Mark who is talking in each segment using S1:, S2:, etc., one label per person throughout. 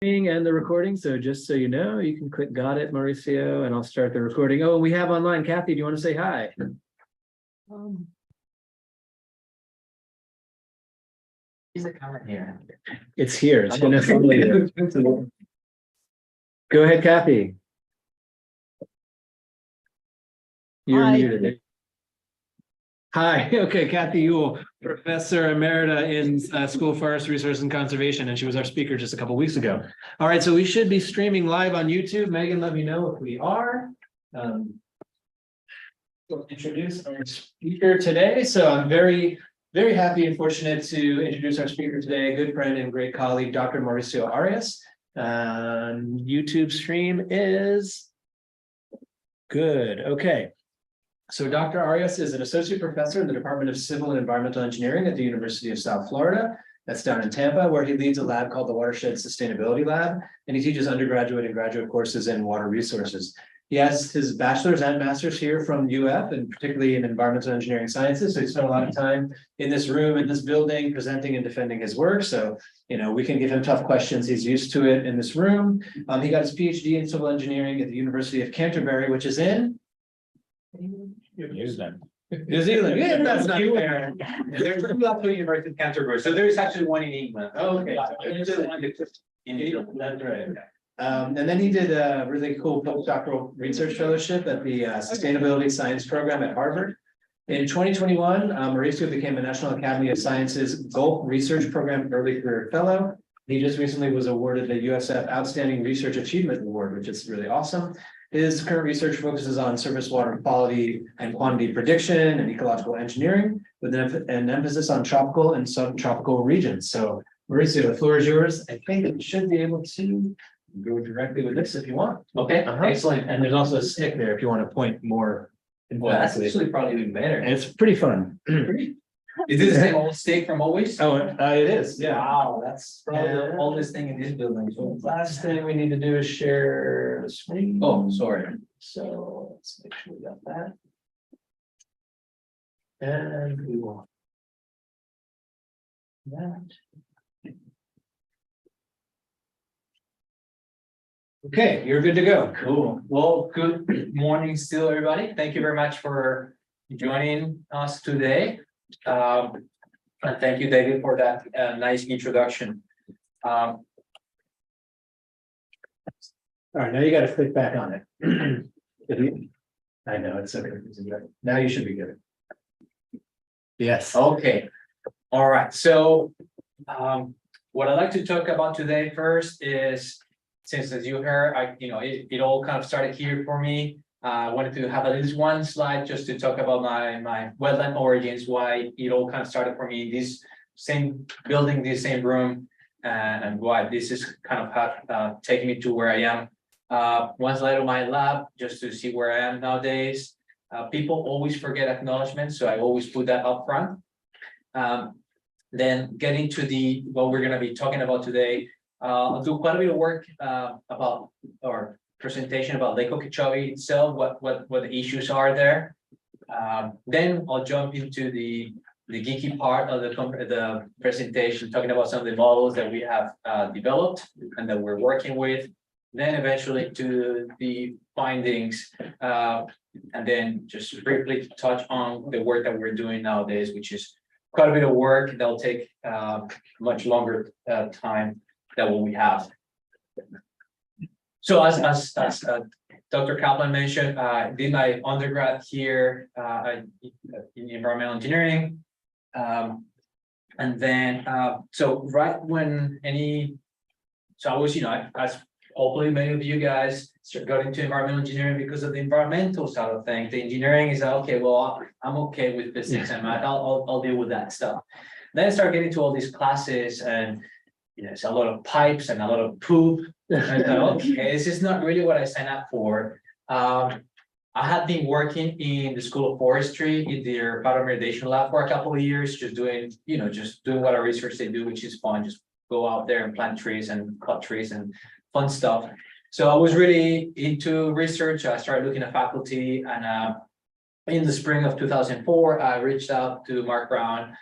S1: And the recording, so just so you know, you can click got it, Mauricio, and I'll start the recording. Oh, we have online Kathy. Do you want to say hi?
S2: Is a comment here?
S1: It's here. It's gonna go ahead, Kathy. You're
S3: Hi.
S1: muted. Hi, okay, Kathy Ewell, Professor Emerita in School of Forest Resources and Conservation, and she was our speaker just a couple weeks ago. All right, so we should be streaming live on YouTube. Megan, let me know if we are. We'll introduce our speaker today. So I'm very happy and fortunate to introduce our speaker today, a good friend and great colleague, Dr. Mauricio Arias. YouTube stream is good. Okay. So Dr. Arias is an associate professor in the Department of Civil and Environmental Engineering at the University of South Florida. That's down in Tampa, where he leads a lab called the Watershed Sustainability Lab, and he teaches undergraduate and graduate courses in water resources. He has his bachelor's and master's here from UF, and particularly in environmental engineering sciences. So he spent a lot of time in this room, in this building, presenting and defending his work. So, you know, we can give him tough questions. He's used to it in this room. He got his PhD in civil engineering at the University of Canterbury, which is in New Zealand. Yeah, that's not fair.
S2: There's two Upper University of Canterbury, so there is actually one in England.
S1: Oh, okay. That's right. And then he did a really cool postdoctoral research fellowship at the Sustainability Science Program at Harvard. In 2021, Mauricio became a National Academy of Sciences Gulf Research Program Early Career Fellow. He just recently was awarded the USF Outstanding Research Achievement Award, which is really awesome. His current research focuses on surface water quality and quantity prediction and ecological engineering, with an emphasis on tropical and subtropical regions. So, Mauricio, the floor is yours. I think you should be able to go directly with this if you want.
S2: Okay, excellent.
S1: And there's also a stick there if you want to point more.
S2: Well, that's actually probably even better.
S1: And it's pretty fun.
S2: Is this the same old steak from always?
S1: Oh, it is. Yeah.
S2: Wow, that's probably the oldest thing in this building. So
S1: Last thing we need to do is share the screen.
S2: oh, sorry.
S1: So let's make sure we got that. And we will. That. Okay, you're good to go.
S2: Cool. Well, good morning still, everybody. Thank you very much for joining us today. And thank you, David, for that nice introduction.
S1: All right, now you got to click back on it. I know it's so confusing. Now you should be good. Yes.
S2: Okay. All right. So what I'd like to talk about today first is, since as you heard, it all kind of started here for me. I wanted to have at least one slide just to talk about my wetland origins, why it all kind of started for me in this same building, this same room, and why this is kind of taking me to where I am. One slide of my lab, just to see where I am nowadays. People always forget acknowledgement, so I always put that up front. Then getting to what we're going to be talking about today. I'll do quite a bit of work about our presentation about Lake Okeechobee itself, what the issues are there. Then I'll jump into the geeky part of the presentation, talking about some of the models that we have developed and that we're working with. Then eventually to the findings, and then just briefly touch on the work that we're doing nowadays, which is quite a bit of work that'll take much longer time than what we have. So as Dr. Kaplan mentioned, I did my undergrad here in environmental engineering. And then, so right when so I was, as hopefully many of you guys got into environmental engineering because of the environmental side of things. The engineering is okay, well, I'm okay with physics and math, I'll deal with that stuff. Then I start getting to all these classes and it's a lot of pipes and a lot of poop. And I thought, okay, this is not really what I signed up for. I had been working in the School of Forestry in their phytomeridation lab for a couple of years, just doing what our research they do, which is fun. Just go out there and plant trees and cut trees and fun stuff. So I was really into research. I started looking at faculty, and in the spring of 2004, I reached out to Mark Brown.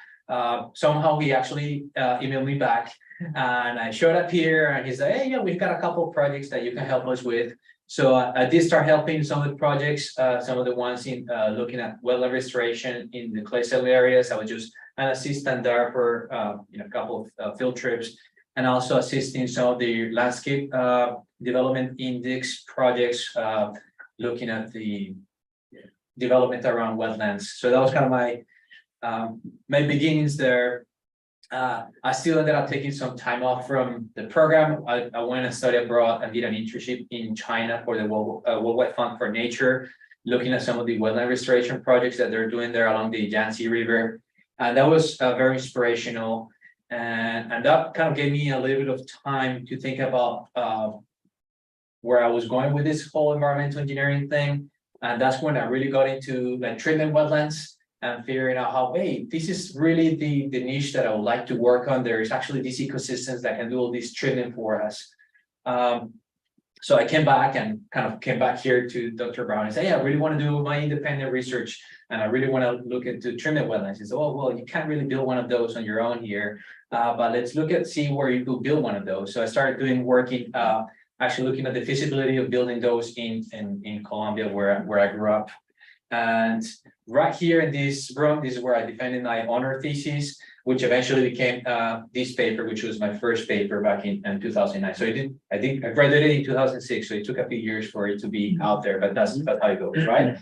S2: Somehow he actually emailed me back And I showed up here and he's like, hey, yeah, we've got a couple of projects that you can help us with. So I did start helping some of the projects, some of the ones in looking at wetland restoration in the clay soil areas. I was just an assistant there for a couple of field trips, and also assisting some of the landscape development index projects, looking at the development around wetlands. So that was kind of my beginnings there. I still ended up taking some time off from the program. I went and studied abroad and did an internship in China for the Worldwide Fund for Nature, looking at some of the wetland restoration projects that they're doing there along the Yangtze River. And that was very inspirational. And that kind of gave me a little bit of time to think about where I was going with this whole environmental engineering thing. And that's when I really got into like treatment wetlands and figuring out how, hey, this is really the niche that I would like to work on. There is actually these ecosystems that can do all this treatment for us. So I came back here to Dr. Brown and say, hey, I really want to do my independent research and I really want to look into treatment wetlands. He said, oh, well, you can't really build one of those on your own here, but let's see where you could build one of those. So I started actually looking at the feasibility of building those in Colombia where I grew up. And right here in this room, this is where I defended my honor thesis, which eventually became this paper, which was my first paper back in 2009. So I graduated in 2006, so it took a few years for it to be out there, but that's how it goes, right?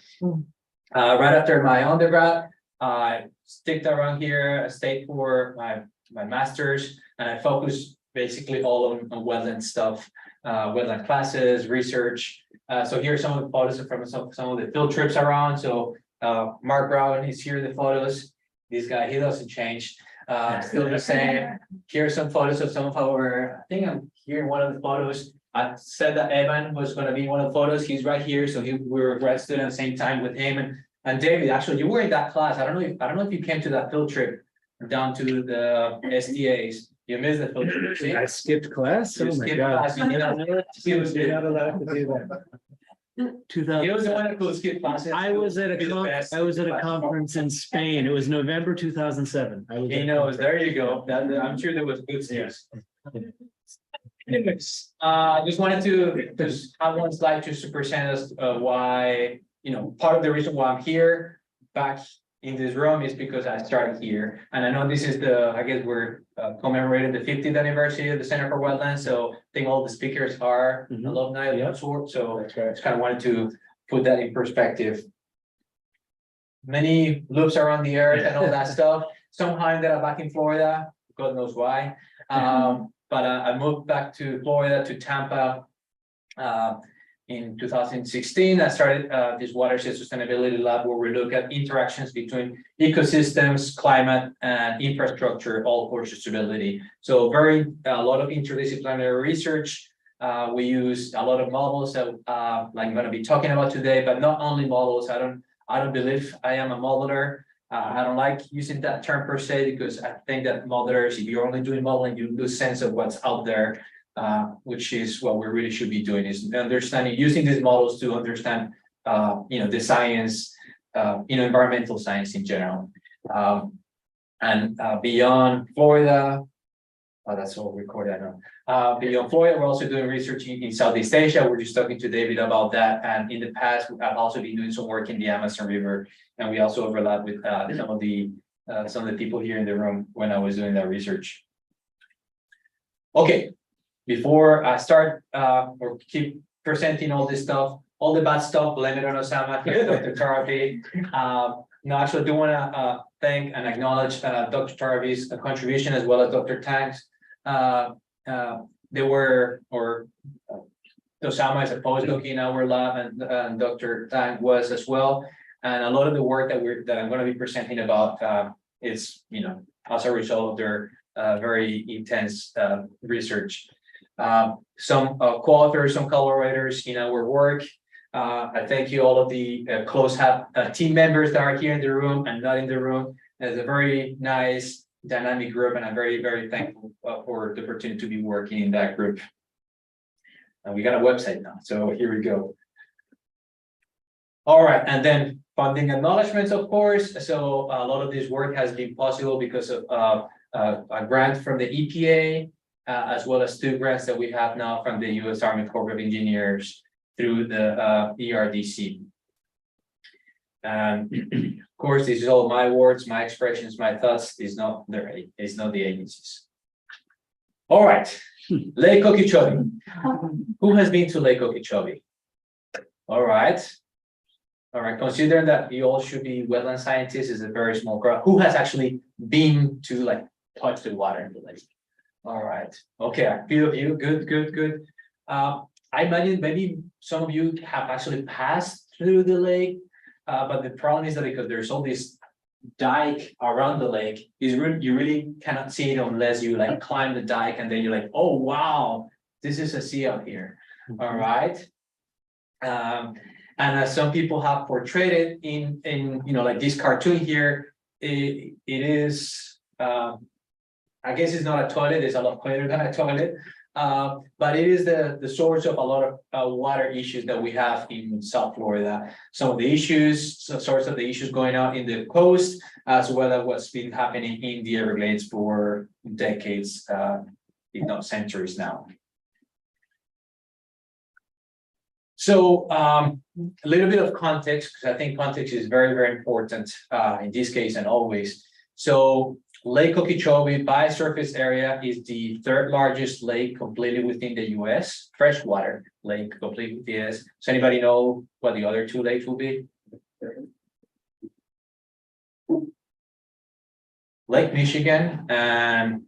S2: Right after my undergrad, I sticked around here, I stayed for my master's, and I focused basically all on wetland stuff, wetland classes, research. So here are some of the photos from some of the field trips around. So Mark Brown is here in the photos. This guy, he doesn't change, still the same. Here are some photos of some of I think I'm here in one of the photos. I said that Evan was going to be one of the photos. He's right here. So we were a grad student at the same time with him. And David, actually, you were in that class. I don't know if you came to that field trip down to the SDAs. You missed the field trip. See?
S3: I skipped class.
S2: You
S3: Oh my
S2: skipped
S3: god!
S2: class, you know.
S3: You're not allowed to do that.
S2: He was the one who skipped classes.
S3: I was at a conference in Spain. It was November 2007.
S2: He knows. There you go. I'm sure there was good news. Anyways, I just wanted to just have one slide just to present us why, part of the reason why I'm here back in this room is because I started here. And I know this is I guess we're commemorating the 50th anniversary of the Center for Wetlands. So I think all the speakers are alumni of that sort. So I just kind of wanted to put that in perspective. Many loops around the earth and all that stuff. Somehow I ended up back in Florida, God knows why. But I moved back to Florida, to Tampa, in 2016. I started this watershed sustainability lab where we look at interactions between ecosystems, climate, and infrastructure, all for sustainability. So a lot of interdisciplinary research. We use a lot of models that I'm going to be talking about today, but not only models. I don't believe I am a modeler. I don't like using that term per se, because I think that modelers, if you're only doing modeling, you lose sense of what's out there, which is what we really should be doing, is using these models to understand, the science, environmental science in general. And beyond Florida, that's all recorded, I know. Beyond Florida, we're also doing research in Southeast Asia. We're just talking to David about that. And in the past, I've also been doing some work in the Amazon River. And we also overlap with some of the people here in the room when I was doing that research. Okay, before I start or keep presenting all this stuff, all the bad stuff, blame it on Osama, Dr. Tarabi. No, actually, I do want to thank and acknowledge Dr. Tarabi's contribution, as well as Dr. Tang's. Osama is a postdoc in our lab, and Dr. Tang was as well. And a lot of the work that I'm going to be presenting about is, as a result of their very intense research. Some co-authors, some collaborators in our work. I thank you, all of the close team members that are here in the room and not in the room. It's a very nice, dynamic group, and I'm very, very thankful for the opportunity to be working in that group. And we got a website now, so here we go. All right, and then funding acknowledgements, of course. So a lot of this work has been possible because of a grant from the EPA, as well as 2 grants that we have now from the U.S. Army Corps of Engineers through the ERDC. Of course, this is all my words, my expressions, my thoughts. It's not the agencies. All right, Lake Okeechobee. Who has been to Lake Okeechobee? All right. Considering that you all should be wetland scientists, is a very small crowd. Who has actually been to like touch the water in the lake? All right. Okay, a few of you. Good. I imagine maybe some of you have actually passed through the lake, but the problem is that because there's all this dike around the lake, you really cannot see it unless you like climb the dike, and then you're like, oh wow, this is a sea out here. All right. And as some people have portrayed it in like this cartoon here, it is I guess it's not a toilet, it's a lot cleaner than a toilet. But it is the source of a lot of water issues that we have in South Florida. Some of the issues, source of the issues going on in the coast, as well as what's been happening in the Everglades for decades, if not centuries now. So a little bit of context, because I think context is very, very important in this case and always. So Lake Okeechobee by surface area is the 3rd largest lake completely within the US, freshwater lake completely within the US. Does anybody know what the other 2 lakes will be? Lake Michigan, and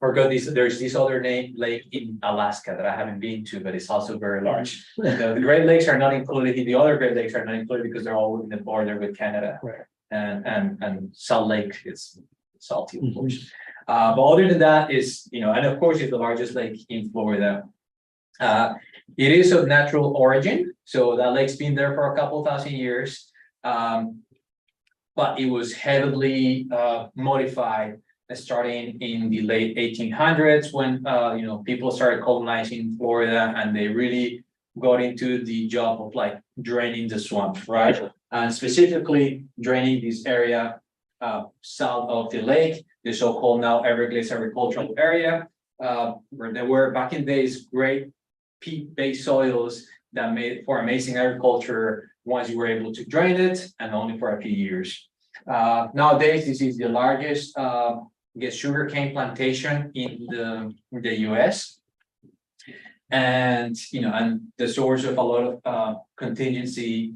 S2: forgot this. There's this other lake in Alaska that I haven't been to, but it's also very large. The Great Lakes are not included. The other Great Lakes are not included because they're all in the border with Canada.
S3: Right.
S2: And Salt Lake is salty, of course. But other than that is, and of course it's the largest lake in Florida. It is of natural origin, so that lake's been there for a couple thousand years. But it was heavily modified starting in the late 1800s when people started colonizing Florida, and they really got into the job of like draining the swamps, right? And specifically draining this area south of the lake, the so-called now Everglades agricultural area, where there were back in days great peat-based soils that made for amazing agriculture once you were able to drain it, and only for a few years. Nowadays, this is the largest sugarcane plantation in the US. And and the source of a lot of contingency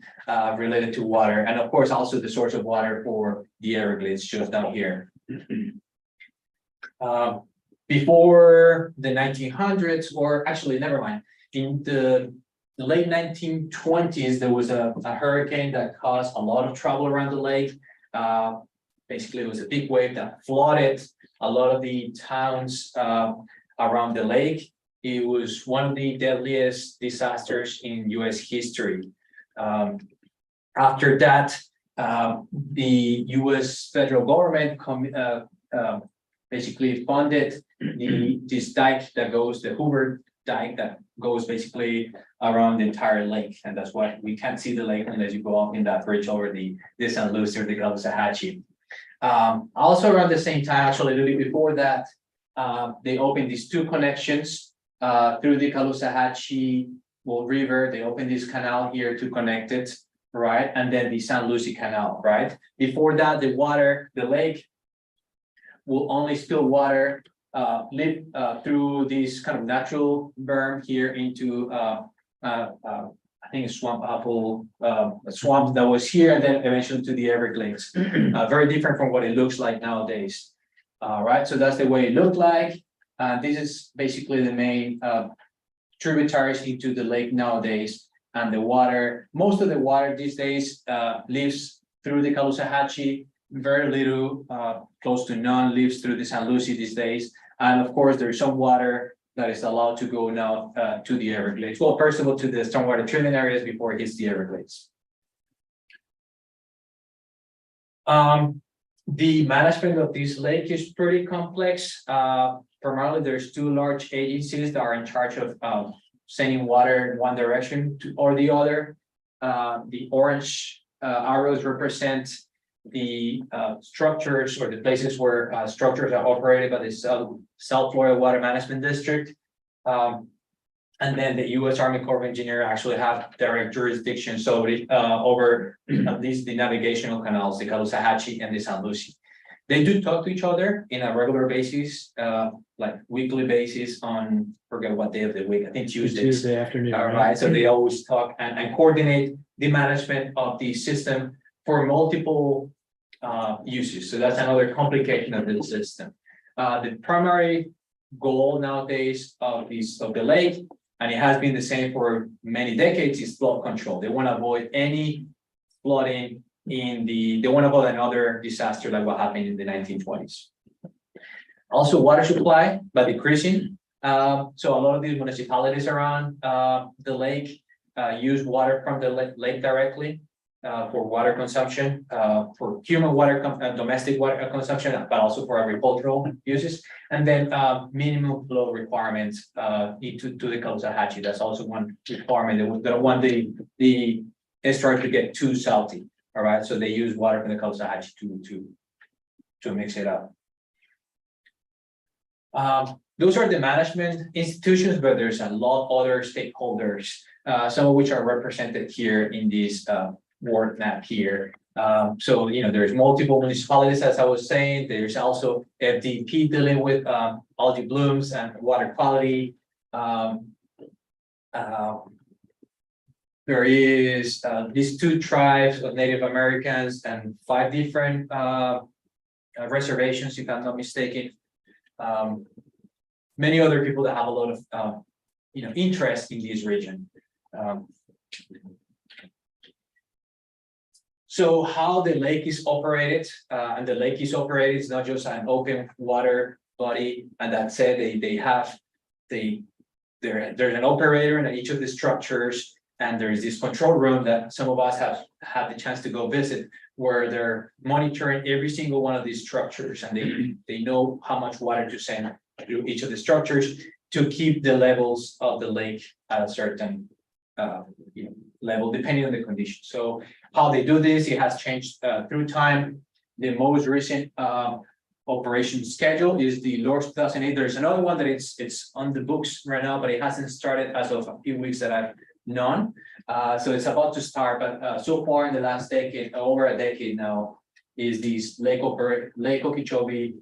S2: related to water, and of course also the source of water for the Everglades shows down here. Before the 1900s, or actually never mind, in the late 1920s, there was a hurricane that caused a lot of trouble around the lake. Basically, it was a big wave that flooded a lot of the towns around the lake. It was one of the deadliest disasters in US history. After that, the US federal government basically funded this dike that goes, the Hoover dike that goes basically around the entire lake. And that's why we can't see the lake unless you go up in that bridge over the San Lucie or the Caloosahatchee. Also around the same time, actually a little bit before that, they opened these 2 connections through the Caloosahatchee River. They opened this canal here to connect it, right? And then the San Lucie Canal, right? Before that, the lake will only spill water through this kind of natural berm here into I think a swamp a swamp that was here, and then eventually to the Everglades. Very different from what it looks like nowadays. Right, so that's the way it looked like. This is basically the main tributaries into the lake nowadays. And the water, most of the water these days lives through the Caloosahatchee. Very little, close to none, lives through the San Lucie these days. And of course, there's some water that is allowed to go now to the Everglades. Well, first of all, to the stormwater treatment areas before it hits the Everglades. The management of this lake is pretty complex. Primarily, there's 2 large agencies that are in charge of sending water in one direction or the other. The orange arrows represent the structures or the places where structures are operated by the South Florida Water Management District. And then the U.S. Army Corps of Engineers actually have direct jurisdiction over at least the navigational canals, the Caloosahatchee and the San Lucie. They do talk to each other in a regular basis, like weekly basis on, forget what day of the week, I think Tuesdays.
S3: Tuesday afternoon.
S2: All right, so they always talk and coordinate the management of the system for multiple uses. So that's another complication of the system. The primary goal nowadays of the lake, and it has been the same for many decades, is flood control. They want to avoid any flooding they want to avoid another disaster like what happened in the 1920s. Also, water supply by decreasing. So a lot of these municipalities around the lake use water from the lake directly for water consumption, for human water, domestic water consumption, but also for agricultural uses. And then minimum flow requirements to the Caloosahatchee. That's also one requirement. They don't want the estuary to get too salty. All right, so they use water from the Caloosahatchee to mix it up. Those are the management institutions, but there's a lot of other stakeholders, some of which are represented here in this ward map here. So, there's multiple municipalities, as I was saying. There's also FDP dealing with algae blooms and water quality. There is these 2 tribes of Native Americans and 5 different reservations, if I'm not mistaken. Many other people that have a lot of interest in this region. So how the lake is operated, and the lake is operated is not just an open water body, and that's it. There's an operator in each of the structures, and there's this control room that some of us have had the chance to go visit, where they're monitoring every single one of these structures, and they know how much water to send through each of the structures to keep the levels of the lake at a certain level, depending on the condition. So how they do this, it has changed through time. The most recent operation schedule is the LORS 2008. There's another one that it's on the books right now, but it hasn't started as of a few weeks that I've known. So it's about to start, but so far in the last decade, over a decade now, is this Lake Okeechobee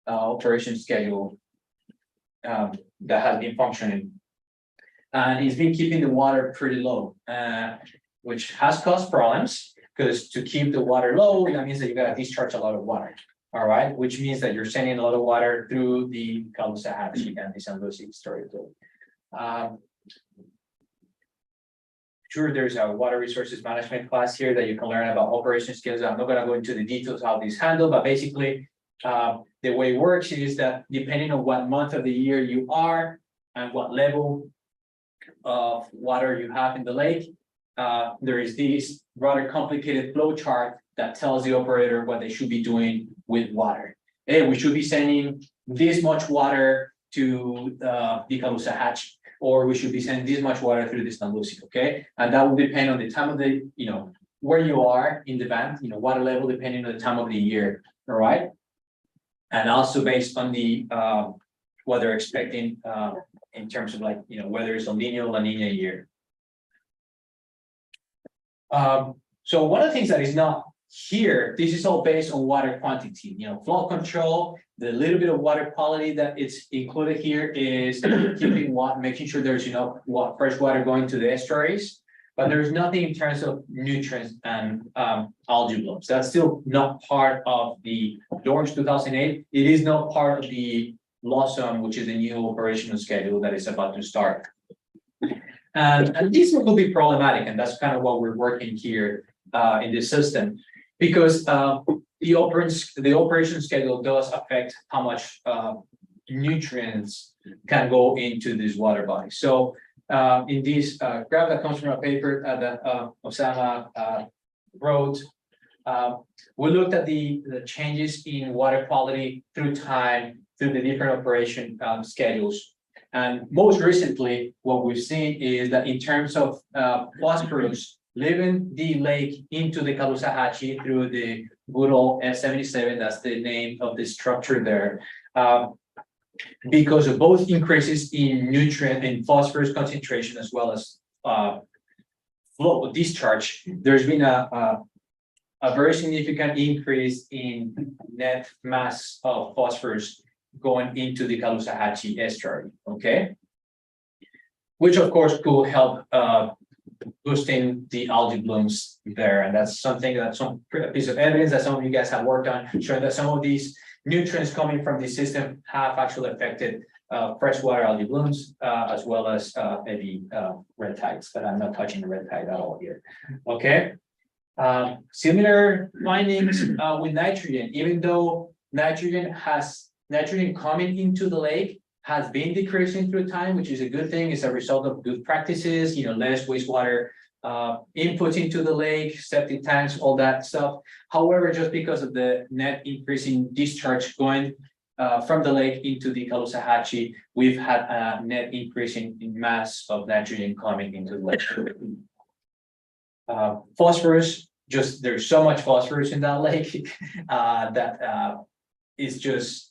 S2: operation schedule that has been functioning. And it's been keeping the water pretty low, which has caused problems, because to keep the water low, that means that you got to discharge a lot of water. All right, which means that you're sending a lot of water through the Caloosahatchee and the San Lucie story. Sure, there's a water resources management class here that you can learn about operation skills. I'm not going to go into the details how these handle, but basically the way it works is that depending on what month of the year you are and what level of water you have in the lake, there is this rather complicated flow chart that tells the operator what they should be doing with water. Hey, we should be sending this much water to the Caloosahatchee, or we should be sending this much water through the San Lucie, okay? And that will depend on the time of the, where you are in the band, water level, depending on the time of the year, all right? And also based on the what they're expecting in terms of whether it's El Nino or La Nina year. So one of the things that is not here, this is all based on water quantity, flow control. The little bit of water quality that it's included here is keeping water, making sure there's fresh water going to the estuaries, but there's nothing in terms of nutrients and algae blooms. That's still not part of the LORS 2008. It is not part of the LOSOM, which is the new operational schedule that is about to start. And this will be problematic, and that's kind of what we're working here in this system, because the operation schedule does affect how much nutrients can go into this water body. So in this graph that comes from a paper that Osama wrote, we looked at the changes in water quality through time, through the different operation schedules. And most recently, what we've seen is that in terms of phosphorus, leaving the lake into the Caloosahatchee through the good old S77, that's the name of the structure there. Because of both increases in nutrient and phosphorus concentration as well as flow discharge, there's been a very significant increase in net mass of phosphorus going into the Caloosahatchee estuary, okay? Which of course could help boosting the algae blooms there. And that's something that's some piece of evidence that some of you guys have worked on, showing that some of these nutrients coming from the system have actually affected freshwater algae blooms, as well as maybe red tides, but I'm not touching the red tide at all here. Okay. Similar findings with nitrogen, even though nitrogen coming into the lake has been decreasing through time, which is a good thing. It's a result of good practices, less wastewater inputs into the lake, septic tanks, all that stuff. However, just because of the net increase in discharge going from the lake into the Caloosahatchee, we've had a net increase in mass of nitrogen coming into the lake. Phosphorus, there's so much phosphorus in that lake that is just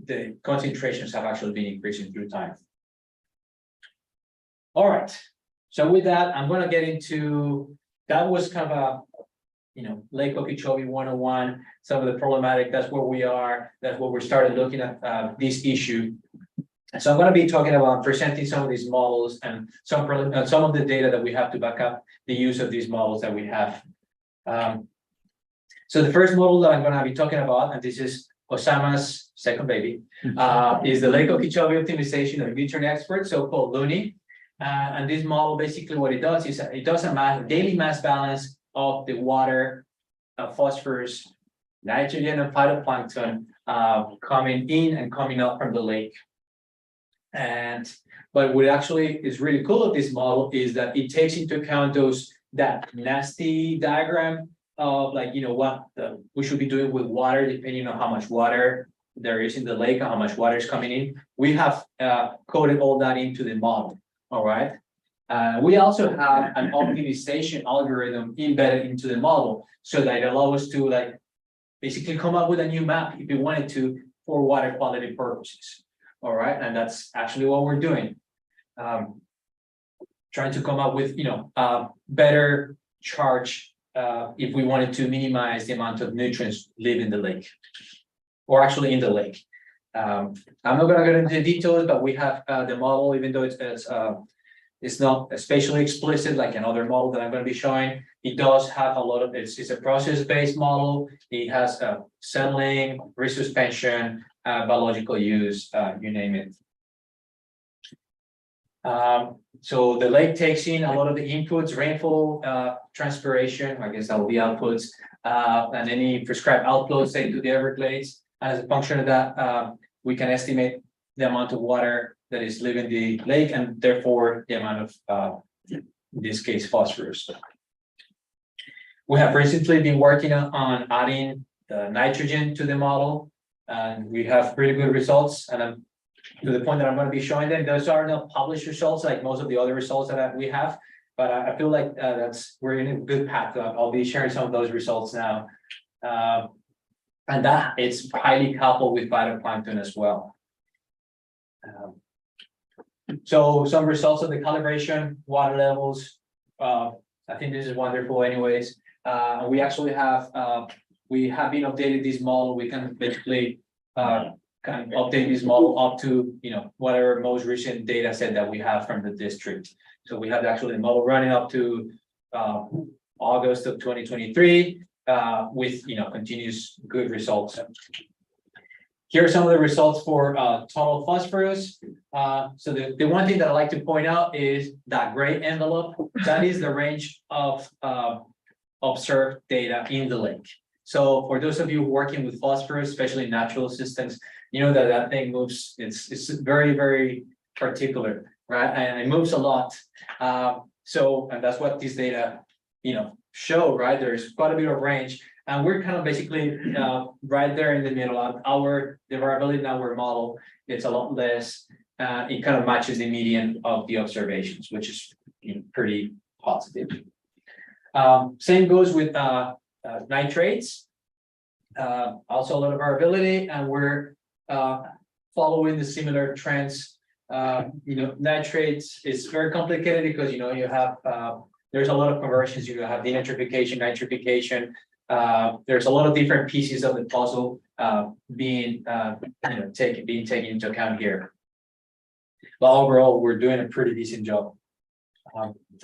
S2: the concentrations have actually been increasing through time. All right. So with that, I'm going to get into, that was kind of a, Lake Okeechobee 101, some of the problematic, that's where we are, that's where we started looking at this issue. So I'm going to be talking about presenting some of these models and some of the data that we have to back up the use of these models that we have. So the first model that I'm going to be talking about, and this is Osama's second baby, is the Lake Okeechobee optimization of nutrient experts, so-called Looney. And this model, basically what it does is it does a daily mass balance of the water, phosphorus, nitrogen, and phytoplankton coming in and coming out from the lake. But what actually is really cool of this model is that it takes into account that nasty diagram of what we should be doing with water, depending on how much water there is in the lake and how much water is coming in. We have coded all that into the model. All right. We also have an optimization algorithm embedded into the model, so that it allows us to basically come up with a new map if we wanted to for water quality purposes. All right, and that's actually what we're doing. Trying to come up with better charge if we wanted to minimize the amount of nutrients live in the lake, or actually in the lake. I'm not going to get into the details, but we have the model, even though it's not spatially explicit like another model that I'm going to be showing. It does have a lot of, it's a process-based model. It has settling, resuspension, biological use, you name it. So the lake takes in a lot of the inputs, rainfall, transpiration, I guess that will be outputs, and any prescribed outflows, say, to the Everglades. And as a function of that, we can estimate the amount of water that is leaving the lake, and therefore the amount of, in this case, phosphorus. We have recently been working on adding the nitrogen to the model, and we have pretty good results. And to the point that I'm going to be showing them, those are not published results like most of the other results that we have, but I feel like we're in a good path. I'll be sharing some of those results now. And that it's highly coupled with phytoplankton as well. So some results of the calibration, water levels. I think this is wonderful anyways. We actually have, we have been updating this model. We can basically kind of update this model up to, whatever most recent data set that we have from the district. So we have actually the model running up to August of 2023 with, continuous good results. Here are some of the results for total phosphorus. So the one thing that I like to point out is that gray envelope. That is the range of observed data in the lake. So for those of you working with phosphorus, especially in natural systems, you know that thing moves. It's very, very particular, right? And it moves a lot. And that's what these data, show, right? There's quite a bit of range. And we're kind of basically right there in the middle. The variability in our model, it's a lot less. It kind of matches the median of the observations, which is pretty positive. Same goes with nitrates. Also a lot of variability, and we're following the similar trends. Nitrates is very complicated because you have there's a lot of conversions. You have denitrification, nitrification. There's a lot of different pieces of the puzzle being taken into account here. But overall, we're doing a pretty decent job.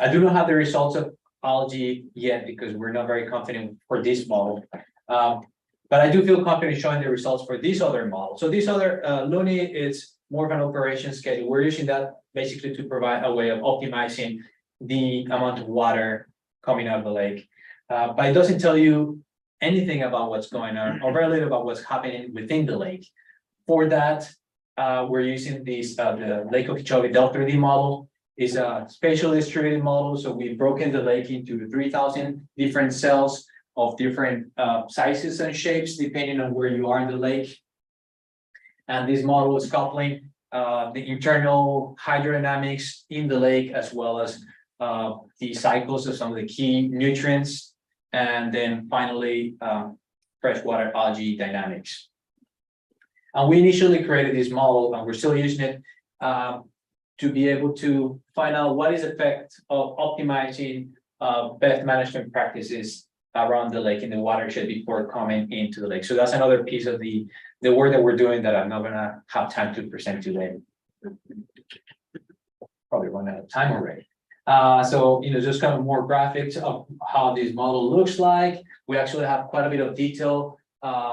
S2: I do not have the results of algae yet because we're not very confident for this model. But I do feel confident showing the results for this other model. So this other Looney is more of an operation schedule. We're using that basically to provide a way of optimizing the amount of water coming out of the lake. But it doesn't tell you anything about what's going on or very little about what's happening within the lake. For that, we're using this the Lake Okeechobee Delft3d model. Is a spatially distributed model. So we've broken the lake into 3,000 different cells of different sizes and shapes, depending on where you are in the lake. And this model is coupling the internal hydrodynamics in the lake, as well as the cycles of some of the key nutrients. And then finally, freshwater algae dynamics. And we initially created this model, and we're still using it to be able to find out what is the effect of optimizing best management practices around the lake in the watershed before coming into the lake. So that's another piece of the work that we're doing that I'm not gonna have time to present today. Probably run out of time already. So just kind of more graphics of how this model looks like. We actually have quite a bit of detail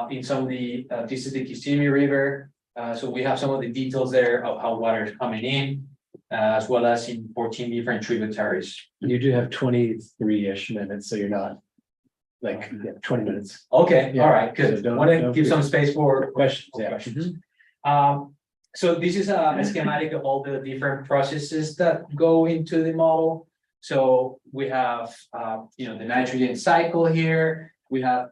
S2: in some of the this is the Kissimmee River. So we have some of the details there of how water is coming in, as well as in 14 different tributaries.
S3: You do have 23-ish minutes, so you're not like 20 minutes.
S2: Okay,
S3: Yeah.
S2: all right, good.
S3: So
S2: Want to
S3: don't
S2: give some space for
S3: Questions, yeah.
S2: questions. So this is a schematic of all the different processes that go into the model. So we have the nitrogen cycle here. We have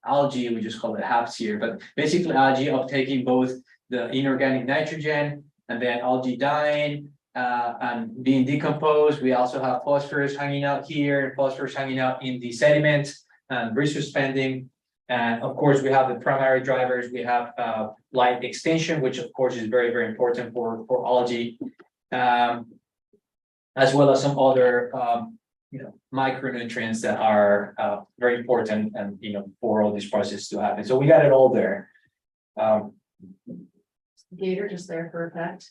S2: algae, we just call it HABs here, but basically algae uptaking both the inorganic nitrogen and then algae dying and being decomposed. We also have phosphorus hanging out here, phosphorus hanging out in the sediment and resuspending. And of course, we have the primary drivers. We have light extension, which of course is very, very important for algae, as well as some other micronutrients that are very important and for all this process to happen. So we got it all there.
S4: Gator just there for effect.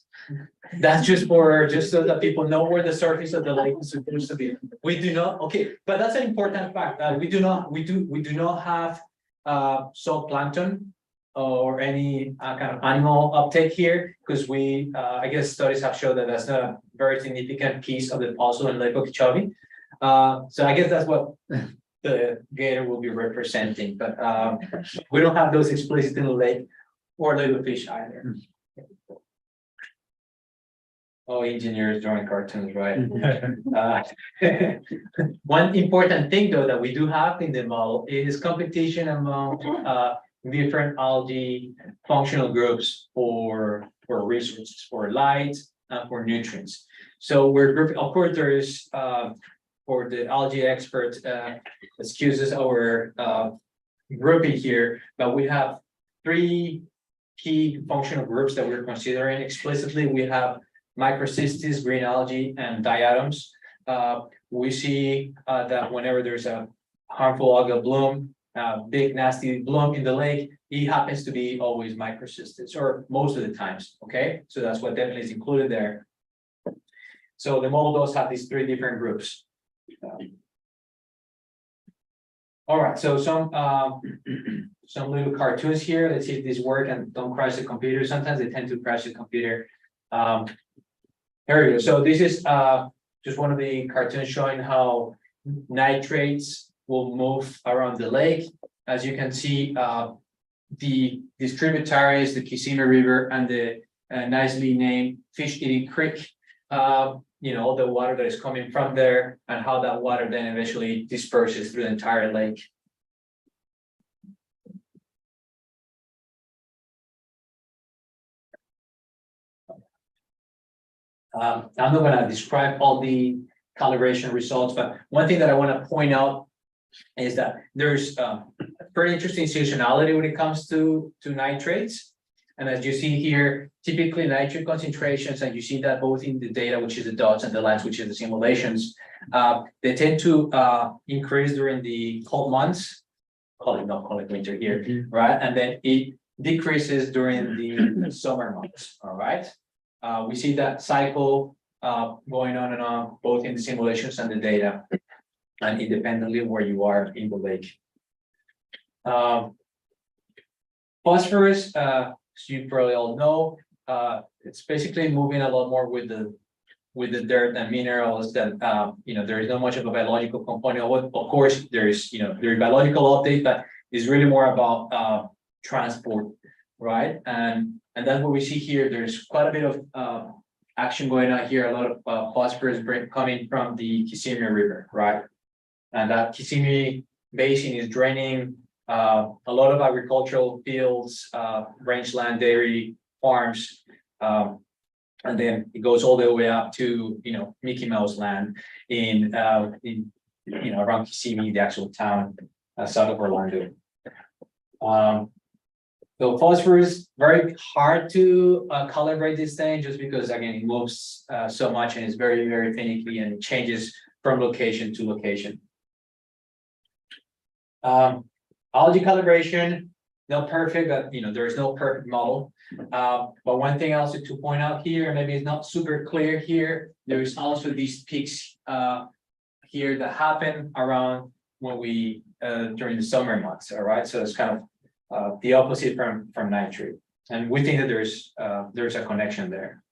S2: That's just so that people know where the surface of the lake is supposed to be. We do not, okay, but that's an important fact. We do not have zooplankton or any kind of animal uptake here, because I guess studies have shown that that's not a very significant piece of the puzzle in Lake Okeechobee. So I guess that's what the gator will be representing, but we don't have those explicit in the lake or little fish either. Oh, engineers drawing cartoons, right? One important thing though that we do have in the model is competition among different algae functional groups for resources, for light and for nutrients. So we're grouping, of course, there is for the algae expert excuses our grouping here, but we have 3 key functional groups that we're considering explicitly. We have microcystis, green algae, and diatoms. We see that whenever there's a harmful algal bloom, big nasty bloom in the lake, it happens to be always microcystis, or most of the times. Okay, so that's what definitely is included there. So the model does have these 3 different groups. All right, so some little cartoons here. Let's see if this work, and don't crash the computer. Sometimes they tend to crash the computer. Here we go. So this is just one of the cartoons showing how nitrates will move around the lake. As you can see, the distributaries, the Kissimmee River, and the nicely named fish-eating creek. All the water that is coming from there, and how that water then eventually disperses through the entire lake. I'm not going to describe all the calibration results, but one thing that I want to point out is that there's pretty interesting seasonality when it comes to nitrates. And as you see here, typically nitrate concentrations, and you see that both in the data, which is the dots, and the lines, which is the simulations, they tend to increase during the cold months, call it winter here, right? And then it decreases during the summer months, all right? We see that cycle going on and on, both in the simulations and the data, and independently where you are in the lake. Phosphorus, as you probably all know, it's basically moving a lot more with the dirt and minerals that there is not much of a biological component. Of course, there's biological update, but it's really more about transport, right? And that's what we see here. There's quite a bit of action going on here. A lot of phosphorus coming from the Kissimmee River, right? And that Kissimmee basin is draining a lot of agricultural fields, rangeland, dairy farms, and then it goes all the way up to Mickey Mouse land in around Kissimmee, the actual town south of Orlando. So phosphorus, very hard to calibrate this thing, just because again it moves so much and it's very, very finicky, and it changes from location to location. Algae calibration, not perfect, but there is no perfect model. But one thing else to point out here, maybe it's not super clear here, there is also these peaks here that happen around when we during the summer months. All right, so it's kind of the opposite from nitrate, and we think that there's a connection there.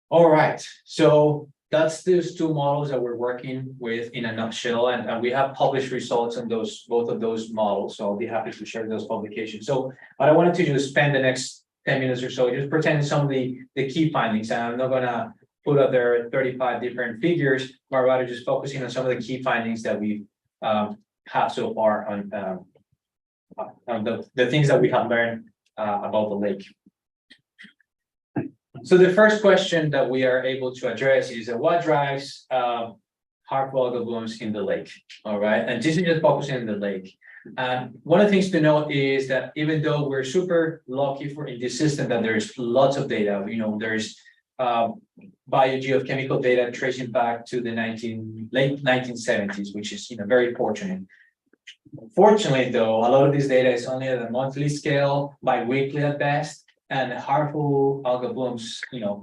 S2: All right, so that's those two models that we're working with in a nutshell, and we have published results on both of those models, so I'll be happy to share those publications. So what I wanted to do is spend the next 10 minutes or so just presenting some of the key findings, and I'm not gonna put up there 35 different figures, but rather just focusing on some of the key findings that we have so far on the things that we have learned about the lake. So the first question that we are able to address is what drives harmful algal blooms in the lake. All right, and this is just focusing on the lake. One of the things to note is that even though we're super lucky in this system that there's lots of data, there's biogeochemical data tracing back to the late 1970s, which is very fortunate. Unfortunately, though, a lot of this data is only at a monthly scale, bi-weekly at best. And harmful algal blooms,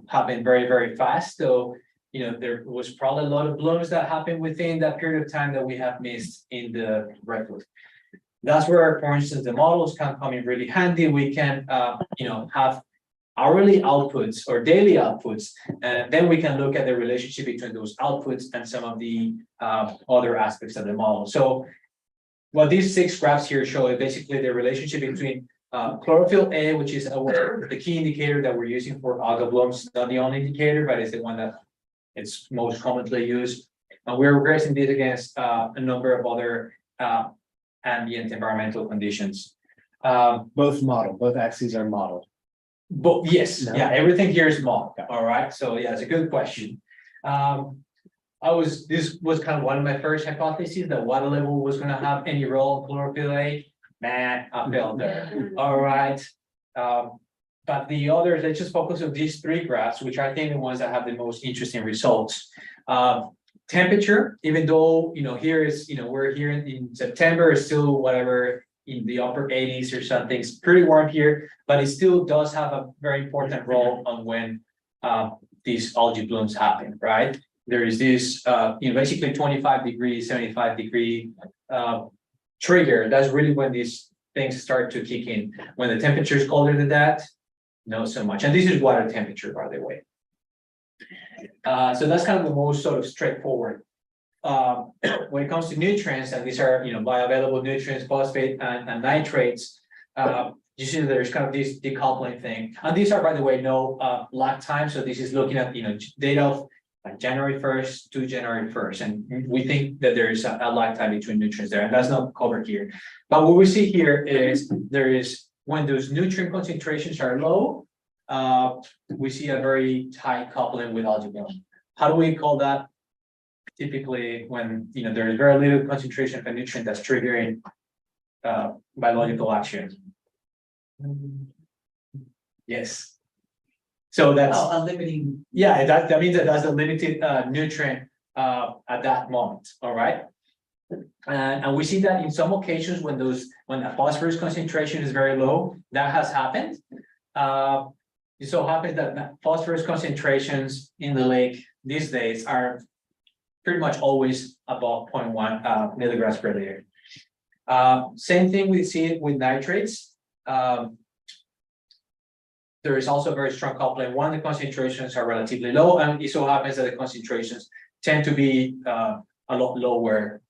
S2: happen very, very fast. So, there was probably a lot of blooms that happened within that period of time that we have missed in the record. That's where, for instance, the models can come in really handy. We can, have hourly outputs or daily outputs, and then we can look at the relationship between those outputs and some of the other aspects of the model. So, what these 6 graphs here show is basically the relationship between chlorophyll A, which is the key indicator that we're using for algal blooms, not the only indicator, but it's the one that it's most commonly used. And we're regressing this against a number of other ambient environmental conditions.
S3: Both axes are modeled.
S2: But yes,
S3: No?
S2: yeah, everything here is modeled. All right, so yeah, it's a good question. This was kind of one of my first hypotheses, that water level was going to have any role in chlorophyll A. Man, I failed there. All right. But the others, let's just focus on these 3 graphs, which I think the ones that have the most interesting results. Temperature, even though, here is, we're here in September, it's still whatever in the upper 80s or something. It's pretty warm here, but it still does have a very important role on when these algae blooms happen, right? There is this, basically 25 degrees, 75 degree trigger. That's really when these things start to kick in. When the temperature is colder than that, not so much. And this is water temperature, by the way. So that's kind of the most sort of straightforward. When it comes to nutrients, and these are bioavailable nutrients, phosphate and nitrates, you see that there's kind of this decoupling thing. And these are, by the way, no lag time. So this is looking at data of January 1st to January 1st. And we think that there is a lag time between nutrients there, and that's not covered here. But what we see here is when those nutrient concentrations are low, we see a very tight coupling with algae bloom. How do we call that? typically when, there is very little concentration of a nutrient that's triggering biological action. Yes. So that's.
S5: Oh, a limiting.
S2: Yeah, that means that's a limited nutrient at that moment, all right? And we see that in some occasions when the phosphorus concentration is very low, that has happened. It so happens that phosphorus concentrations in the lake these days are pretty much always above 0.1 milligrams per liter. Same thing we see it with nitrates. There is also a very strong coupling. One, the concentrations are relatively low, and it so happens that the concentrations tend to be a lot lower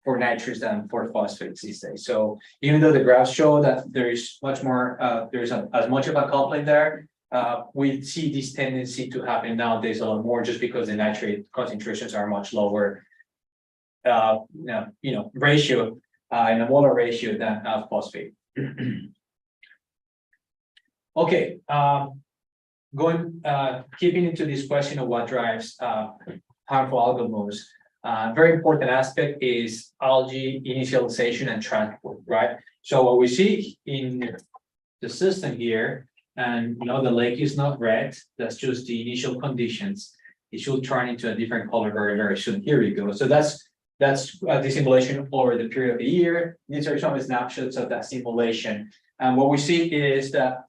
S2: for nitrates than for phosphates these days. So even though the graphs show that there is much more, there's as much of a coupling there, we see this tendency to happen nowadays a lot more just because the nitrate concentrations are much lower, ratio in a molar ratio than phosphate. Okay, keeping into this question of what drives harmful algal blooms. Very important aspect is algae initialization and transport, right? So what we see in the system here, and the lake is not red, that's just the initial conditions. It should turn into a different color very, very soon. Here we go. So that's the simulation over the period of a year. These are some snapshots of that simulation. And what we see is that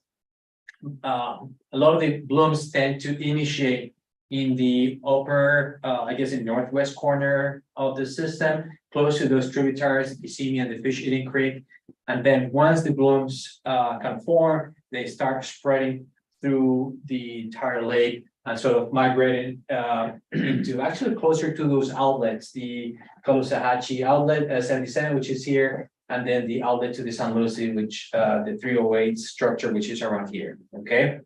S2: a lot of the blooms tend to initiate in the upper, in northwest corner of the system, close to those tributaries, the Kissimmee and the Fish Eating Creek. And then once the blooms can form, they start spreading through the entire lake and sort of migrating into actually closer to those outlets, the Caloosahatchee outlet 77, which is here, and then the outlet to the San Lucie, which the 308 structure, which is around here. Okay.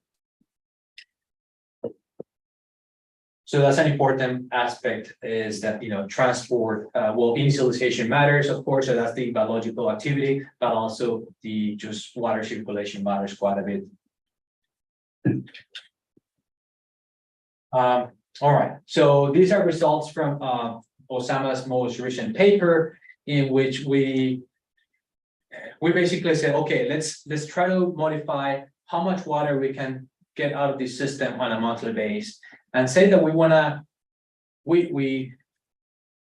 S2: So that's an important aspect, is that transport, initialization matters, of course, so that's the biological activity, but also the just water circulation matters quite a bit. All right, so these are results from Osama's most recent paper, in which we basically said, okay, let's try to modify how much water we can get out of this system on a monthly basis, and say that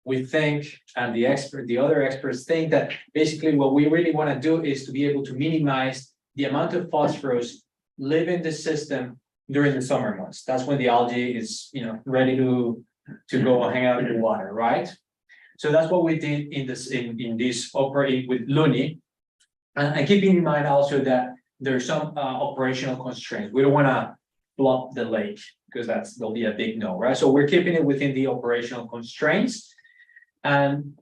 S2: we think, and the other experts think, that basically what we really want to do is to be able to minimize the amount of phosphorus leaving the system during the summer months. That's when the algae is ready to go hang out in the water, right? So that's what we did in this operating with Luni, and keeping in mind also that there's some operational constraints. We don't want to block the lake, because there'll be a big no, right? So we're keeping it within the operational constraints. And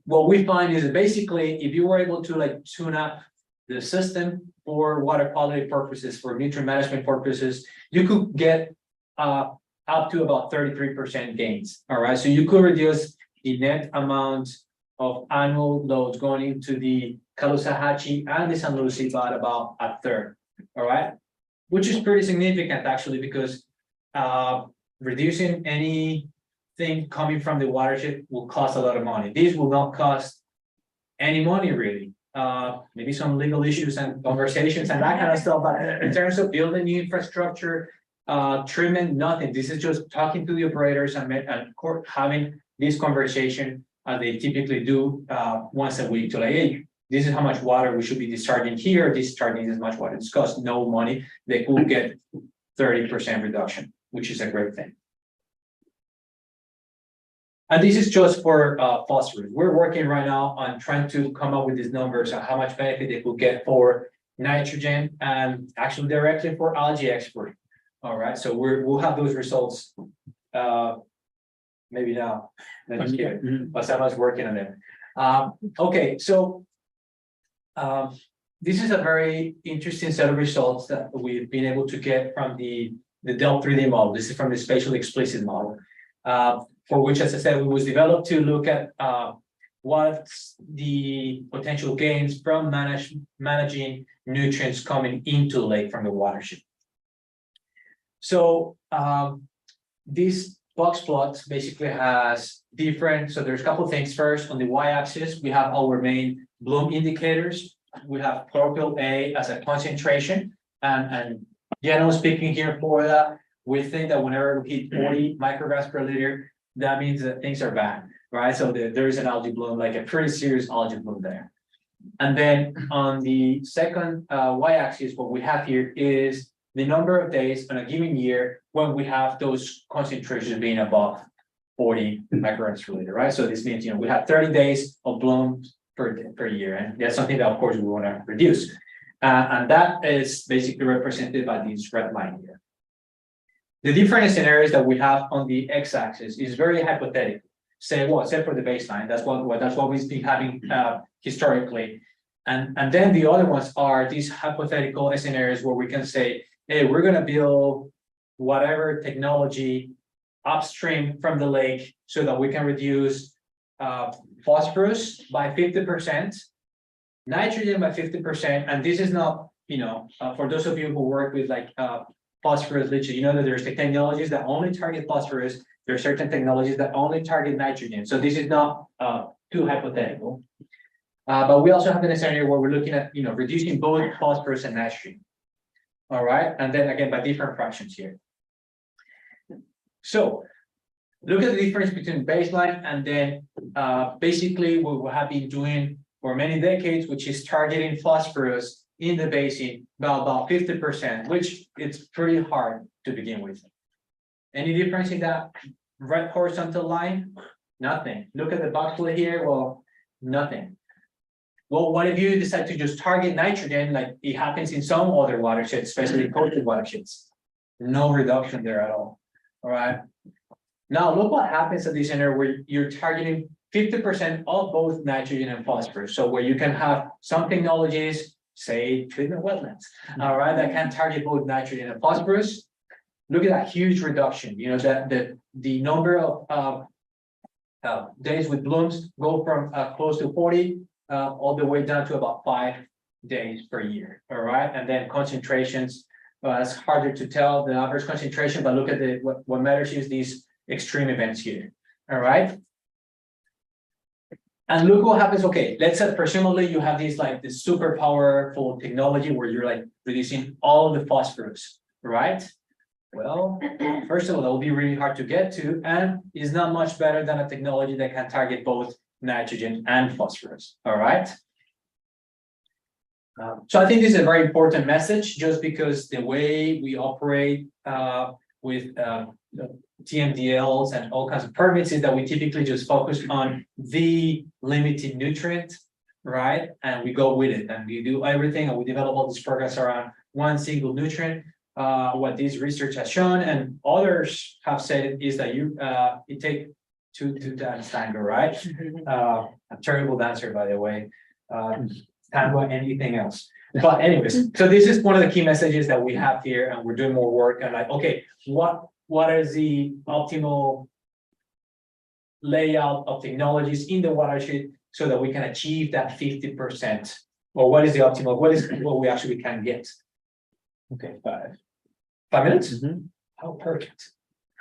S2: what we find is that basically, if you were able to tune up the system for water quality purposes, for nutrient management purposes, you could get up to about 33% gains. All right, so you could reduce the net amount of annual loads going into the Caloosahatchee and the San Lucie by about a third. All right, which is pretty significant actually, because reducing anything coming from the watershed will cost a lot of money. These will not cost any money really. Maybe some legal issues and conversations and that kind of stuff, but in terms of building new infrastructure, treatment, nothing. This is just talking to the operators and having this conversation as they typically do once a week, to hey, this is how much water we should be discharging here. Discharging this much water. It's cost no money. They could get 30% reduction, which is a great thing. And this is just for phosphorus. We're working right now on trying to come up with these numbers on how much benefit they could get for nitrogen and actually directly for algae export. All right, so we'll have those results maybe now. Osama's working on it. Okay, so this is a very interesting set of results that we've been able to get from the Delft3d model. This is from the spatially explicit model, for which, as I said, it was developed to look at what's the potential gains from managing nutrients coming into the lake from the watershed. So this box plot basically has different, so there's a couple of things. First, on the y-axis, we have our main bloom indicators. We have chlorophyll A as a concentration, and generally speaking here for that, we think that whenever we hit 40 micrograms per liter, that means that things are bad, right? So there is an algae bloom, like a pretty serious algae bloom there. And then on the second y-axis, what we have here is the number of days on a given year when we have those concentrations being above 40 micrograms per liter, right? So this means, we have 30 days of bloom per year, and that's something that, of course, we want to reduce. And that is basically represented by this red line here. The different scenarios that we have on the x-axis is very hypothetical. Except for the baseline, that's what we've been having historically. And then the other ones are these hypothetical scenarios where we can say, hey, we're going to build whatever technology upstream from the lake so that we can reduce phosphorus by 50%, nitrogen by 50%. And this is not, for those of you who work with like phosphorus leaching, that there's technologies that only target phosphorus. There are certain technologies that only target nitrogen. So this is not too hypothetical. But we also have the scenario where we're looking at, reducing both phosphorus and nitrogen. All right. And then again, by different fractions here. So look at the difference between baseline and then basically what we have been doing for many decades, which is targeting phosphorus in the basin by about 50%, which it's pretty hard to begin with. Any difference in that red horizontal line? Nothing. Look at the box plot here. Well, nothing. Well, what if you decide to just target nitrogen like it happens in some other watersheds, especially coastal watersheds? No reduction there at all. All right. Now look what happens at this center where you're targeting 50% of both nitrogen and phosphorus. So where you can have some technologies, say treatment wetlands, all right, that can target both nitrogen and phosphorus. Look at that huge reduction. The number of days with blooms go from close to 40 all the way down to about 5 days per year. All right, and then concentrations. It's harder to tell the average concentration, but look at what matters is these extreme events here. All right. And look what happens. Okay, let's say presumably you have this super powerful technology where you're like reducing all the phosphorus, right? Well, first of all, that will be really hard to get to, and is not much better than a technology that can target both nitrogen and phosphorus. All right. So I think this is a very important message, just because the way we operate with TMDLs and all kinds of permits is that we typically just focus on the limited nutrient, right? And we go with it, and we do everything, and we develop all these programs around one single nutrient. What this research has shown, and others have said, is that it takes two to dance tango, right? A terrible dancer, by the way. Tango, anything else. But anyways, so this is one of the key messages that we have here, and we're doing more work. And okay, what is the optimal layout of technologies in the watershed so that we can achieve that 50%? Or what is the optimal? What we actually can get? Okay, 5 minutes? Mm-hmm. Oh, perfect.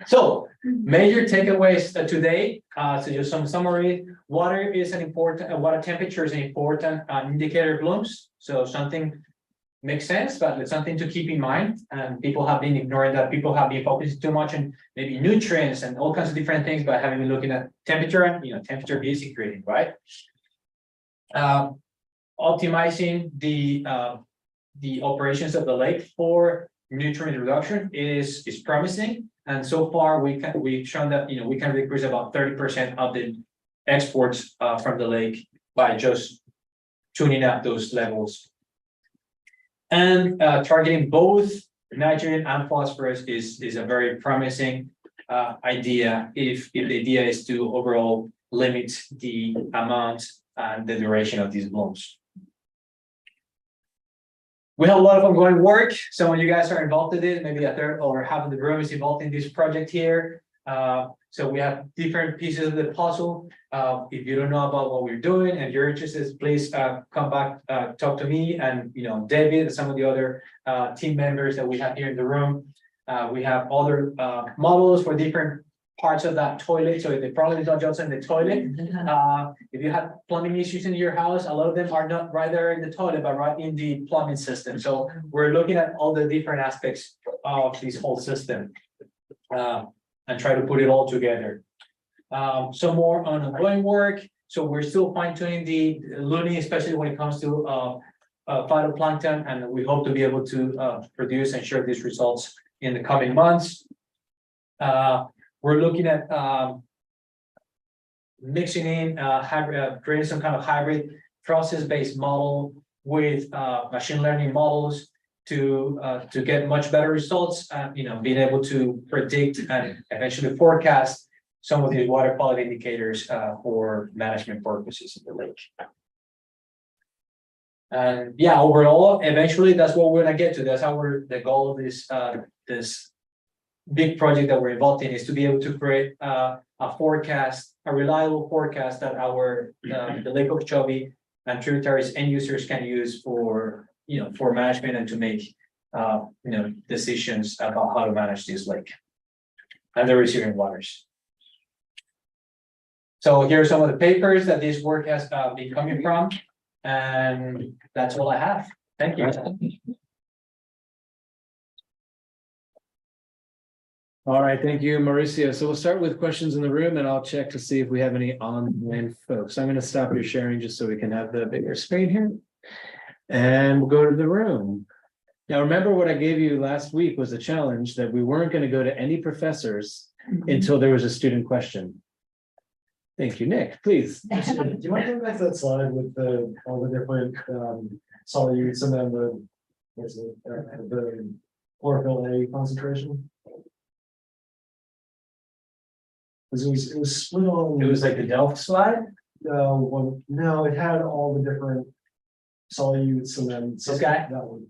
S2: So major takeaways today. So just some summary. Water temperature is an important indicator of blooms. So something makes sense, but it's something to keep in mind. And people have been ignoring that. People have been focusing too much on maybe nutrients and all kinds of different things, but having been looking at temperature and temperature basic gradient, right? Optimizing the operations of the lake for nutrient reduction is promising. And so far we've shown that we can decrease about 30% of the exports from the lake by just tuning up those levels. And targeting both nitrogen and phosphorus is a very promising idea if the idea is to overall limit the amount and the duration of these blooms. We have a lot of ongoing work. Some of you guys are involved in it. Maybe a third or half of the room is involved in this project here. So we have different pieces of the puzzle. If you don't know about what we're doing and you're interested, please come back, talk to me and David and some of the other team members that we have here in the room. We have other models for different parts of that toilet. So the problem is not just in the toilet. If you have plumbing issues in your house, a lot of them are not right there in the toilet, but right in the plumbing system. So we're looking at all the different aspects of this whole system. And try to put it all together. Some more on ongoing work. So we're still fine tuning the Lucie, especially when it comes to phytoplankton, and we hope to be able to produce and share these results in the coming months. We're looking at mixing in hybrid, creating some kind of hybrid process-based model with machine learning models to get much better results, and being able to predict and eventually forecast some of these water quality indicators for management purposes in the lake. And yeah, overall, eventually that's what we're gonna get to. That's the goal of this big project that we're involved in, is to be able to create a forecast, a reliable forecast that the Lake Okeechobee and tributaries end users can use for management and to make decisions about how to manage this lake and the receiving waters. So here are some of the papers that this work has been coming from, and that's all I have. Thank you.
S3: All right, thank you, Mauricio. So we'll start with questions in the room, and I'll check to see if we have any online folks. I'm going to stop your sharing just so we can have the bigger screen here. And we'll go to the room. Now, remember what I gave you last week was a challenge that we weren't going to go to any professors until there was a student question. Thank you, Nick, please.
S5: Do you mind going back to that slide with all the different solutes and then the chlorophyll A concentration? Because it was split on.
S1: It was like the Delft slide.
S5: No, it had all the different solutes and then
S2: This guy?
S5: that one.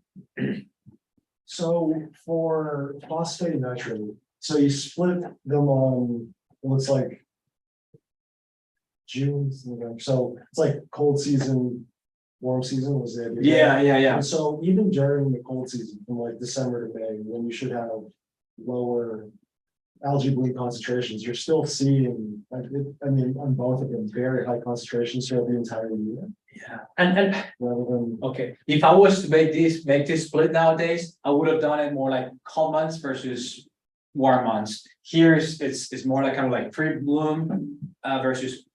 S5: So for phosphate and nitrate, so you split them on, it looks like June, November. So it's like cold season, warm season was the idea.
S1: Yeah.
S5: And so even during the cold season, from like December to May, when you should have lower algae bloom concentrations, you're still seeing, on both of them, very high concentrations throughout the entire year.
S2: Yeah, and
S5: Rather than,
S2: okay, if I was to make this split nowadays, I would have done it more like cold months versus warm months. Here's it's more like kind of like pre-bloom versus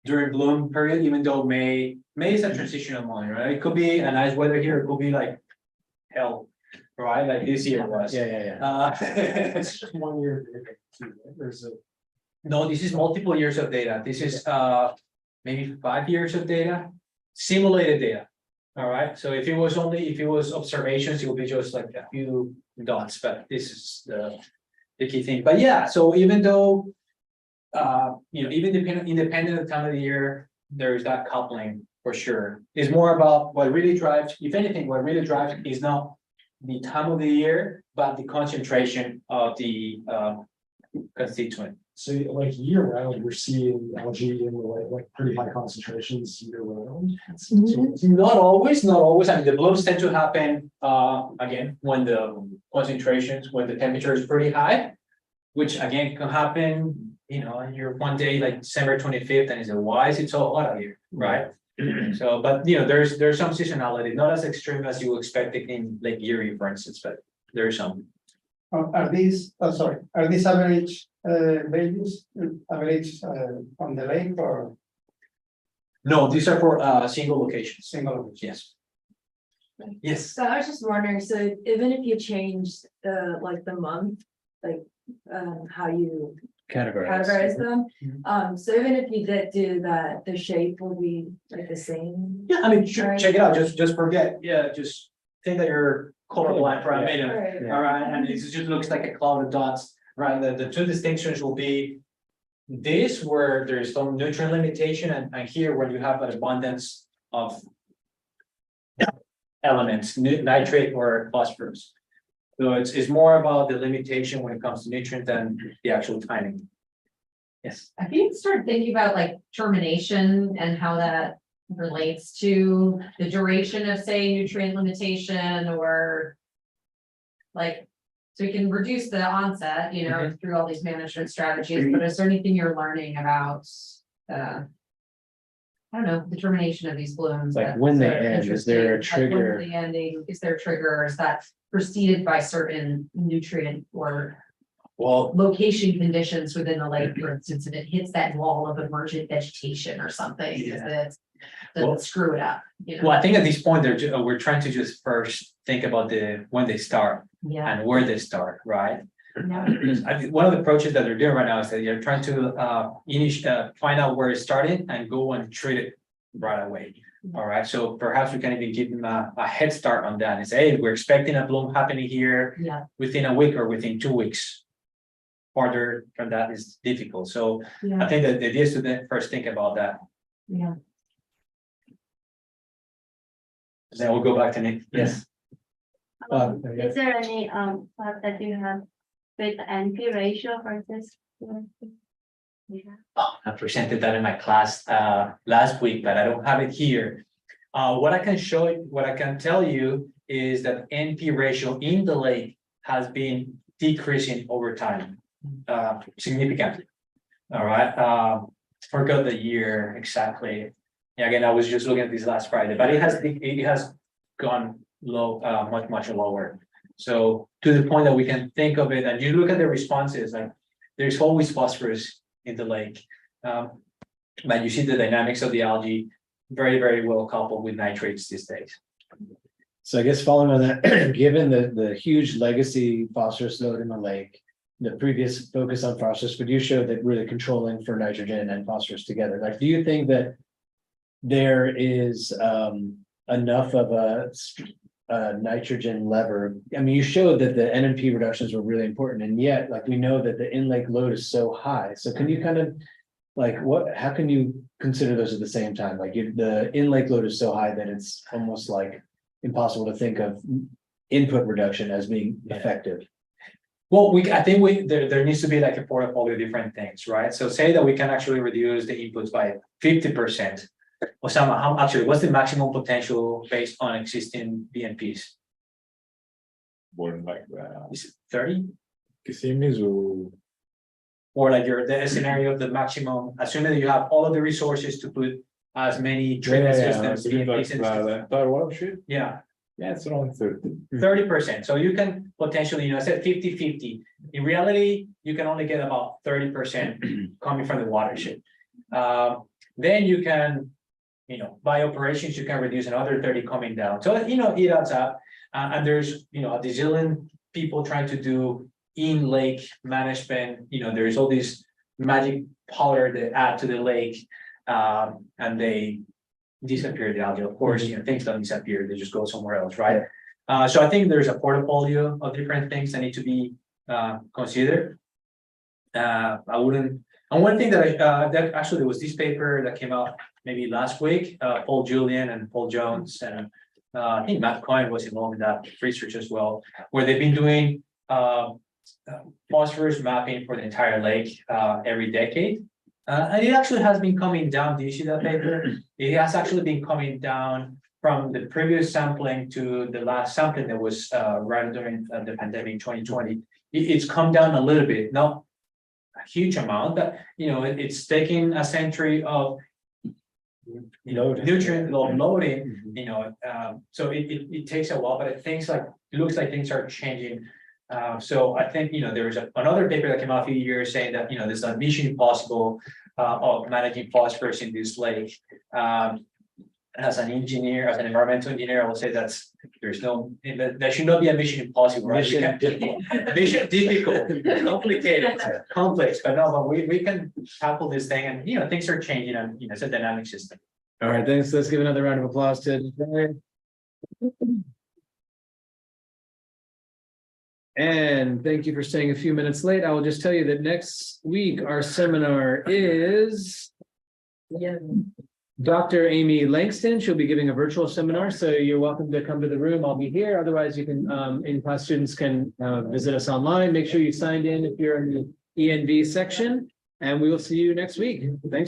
S2: during bloom period, even though May is a transitional month, right? It could be a nice weather here, it could be like hell, right? Like this year was.
S3: Yeah.
S5: it's just 1 year. There's a.
S2: No, this is multiple years of data. This is maybe 5 years of data, simulated data. All right. So if it was observations, it would be just like a few dots, but this is the key thing. But yeah, so even though even independent of the time of the year, there's that coupling for sure. It's more about what really drives, if anything, what really drives is not the time of the year, but the concentration of the constituent.
S5: So like year round, we're seeing algae in like pretty high concentrations year round.
S2: Not always. I mean, the blooms tend to happen again when the concentrations, when the temperature is pretty high, which again can happen. You're one day like December 25th, and it's why is it so hot out here, right? So, but there's some seasonality, not as extreme as you expect it in Lake Erie, for instance, but there's some.
S6: Are these average values, average on the lake or
S2: No, these are for single locations.
S6: single location?
S2: Yes. Yes.
S4: So I was just wondering, so even if you change the month, how you categorize them, so even if you did do that, the shape will be like the same.
S2: Yeah, I mean,
S4: Right.
S2: check it out. Just forget. Yeah, just think that you're colorblind for a minute.
S4: Right.
S2: All right, and it just looks like a cloud of dots, right? The two distinctions will be this, where there's some nutrient limitation, and here where you have an abundance of elements, nitrate or phosphorus. So it's more about the limitation when it comes to nutrient than the actual timing. Yes.
S7: Have you started thinking about like termination and how that relates to the duration of, say, nutrient limitation, or like So we can reduce the onset, through all these management strategies, but is there anything you're learning about, I don't know, the termination of these blooms?
S3: Like
S7: that's,
S3: when they end, is there a
S7: interesting? Like, when
S3: trigger?
S7: are they ending? Is there a trigger, or is that preceded by certain nutrient or
S2: Well,
S7: location conditions within the lake, for instance, if it hits that wall of emergent vegetation or something,
S2: Yeah.
S7: does
S2: Well-
S7: it screw it up?
S2: well, I think at this point, we're trying to just first think about when they start
S7: Yeah.
S2: and where they start, right?
S7: Yeah.
S2: I think one of the approaches that they're doing right now is that you're trying to find out where it started and go and treat it right away. All right, so perhaps we can even give them a head start on that and say, hey, we're expecting a bloom happening here
S7: Yeah.
S2: within a week or within 2 weeks. Farther from that is difficult, so I think that the idea is to then first think about that.
S7: Yeah.
S2: Then we'll go back to Nick. Yes.
S8: Is there any thought that you have with the NP ratio for this? Yeah.
S2: Oh, I presented that in my class last week, but I don't have it here. What I can tell you is that NP ratio in the lake has been decreasing over time, significantly. All right, forgot the year exactly. Yeah, again, I was just looking at this last Friday, but it has gone low, much lower. So to the point that we can think of it, and you look at the responses, like there's always phosphorus in the lake. But you see the dynamics of the algae very well coupled with nitrates these days.
S3: So I guess following on that, given the huge legacy phosphorus load in the lake, the previous focus on phosphorus, would you show that really controlling for nitrogen and phosphorus together? Like, do you think that there is enough of a nitrogen lever? I mean, you showed that the NNP reductions were really important, and yet, like, we know that the in-lake load is so high. So can you kind of like how can you consider those at the same time? Like, if the in-lake load is so high that it's almost like impossible to think of input reduction as being effective.
S2: Well, I think there needs to be like a portfolio of different things, right? So say that we can actually reduce the inputs by 50%. Or what's the maximum potential based on existing BNPs?
S9: More like
S2: Is it 30?
S9: casinos or
S2: Or like the scenario of the maximum, assuming that you have all of the resources to put as many treatment systems. BNPs in systems. Yeah,
S9: yeah, it's around 30.
S2: 30%. So you can potentially, I said 50-50. In reality, you can only get about 30% coming from the watershed. Then you can, by operations, you can reduce another 30 coming down. So, it adds up. And there's, a gazillion people trying to do in-lake management. There's all these magic powder they add to the lake, and they disappear the algae. Of course, things don't disappear, they just go somewhere else, right? So I think there's a portfolio of different things that need to be considered. And one thing that actually there was this paper that came out maybe last week, Paul Julian and Paul Jones, and I think Matt Coyne was involved in that research as well, where they've been doing phosphorus mapping for the entire lake every decade. And it actually has been coming down. Do you see that paper? It has actually been coming down from the previous sampling to the last sampling that was right during the pandemic 2020. It's come down a little bit, not a huge amount, but it's taking a century of nutrient loading, so it takes a while, but it looks like things are changing. So I think there was another paper that came out a few years saying that there's a mission impossible of managing phosphorus in this lake. As an engineer, as an environmental engineer, I will say there should not be a mission impossible, right? Mission difficult, complicated, complex, but we can tackle this thing, and things are changing, and it's a dynamic system.
S3: All right, thanks. Let's give another round of applause to Darren. And thank you for staying a few minutes late. I will just tell you that next week our seminar is Dr. Amy Langston. She'll be giving a virtual seminar, so you're welcome to come to the room. I'll be here. Otherwise, you can in-class students can visit us online. Make sure you signed in if you're in the ENV section, and we will see you next week. Thanks.